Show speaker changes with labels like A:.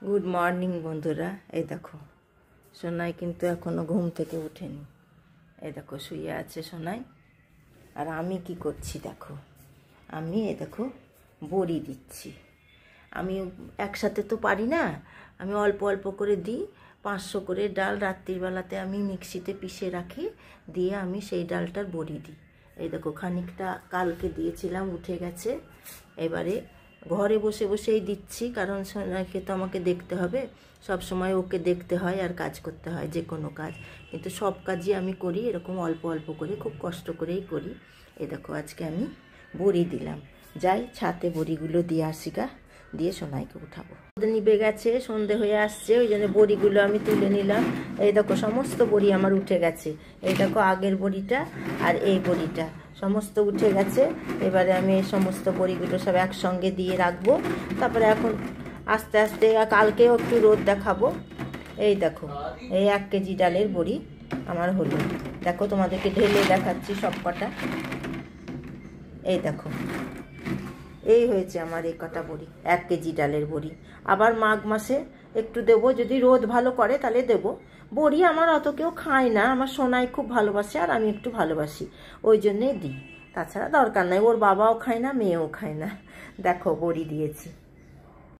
A: Good morning বন্ধুরা। এই দেখো সোনাই কিন্তু এখনো ঘুম থেকে ওঠেনি। এই দেখো শুয়ে আছে সোনাই। আর আমি কি করছি দেখো, আমি এই দেখো বড়ি দিচ্ছি। আমি একসাথে তো পারি না, আমি অল্প অল্প করে দিই। 500 করে ডাল রাত্রিবেলাতে আমি মিক্সিতে পিষে রাখি, দিয়ে আমি সেই ডালটার বড়ি দিই। এই দেখো খানিকটা কালকে দিয়েছিলাম, উঠে গেছে। এবারে ঘরে বসে বসেই দিচ্ছি, কারণ সোনাইকে তো আমাকে দেখতে হবে, সব সময় ওকে দেখতে হয় আর কাজ করতে হয়, যে কোনো কাজ। কিন্তু সব কাজই আমি করি এরকম অল্প অল্প করে, খুব কষ্ট করেই করি। এই দেখো আজকে আমি বড়ি দিলাম। যাই ছাতে বড়িগুলো দিয়ে আসি গা, দিয়ে সোনাইকে উঠাবো। নিভে গেছে, সন্ধে হয়ে আসছে, ওই জন্য বড়িগুলো আমি তুলে নিলাম। এই দেখো সমস্ত বড়ি আমার উঠে গেছে। এই দেখো আগের বড়িটা আর এই বড়িটা সমস্ত উঠে গেছে। এবারে আমি এই সমস্ত বড়িগুলো সব একসঙ্গে দিয়ে রাখবো। তারপরে এখন আস্তে আস্তে কালকেও একটু রোদ দেখাবো। এই দেখো এই 1 কেজি ডালের বড়ি আমার হলো। দেখো তোমাদেরকে ঢেলে দেখাচ্ছি সব কটা। এই দেখো এই হয়েছে আমার এই কটা বড়ি, 1 কেজি ডালের বড়ি। আবার মাঘ মাসে একটু দেবো, যদি রোদ ভালো করে তাহলে দেবো। বড়ি আমার অত কেউ খায় না, আমার সোনাই খুব ভালোবাসে আর আমি একটু ভালোবাসি, ওই জন্যেই দিই। তাছাড়া দরকার নাই, ওর বাবাও খায় না, মেয়েও খায় না। দেখো বড়ি দিয়েছি।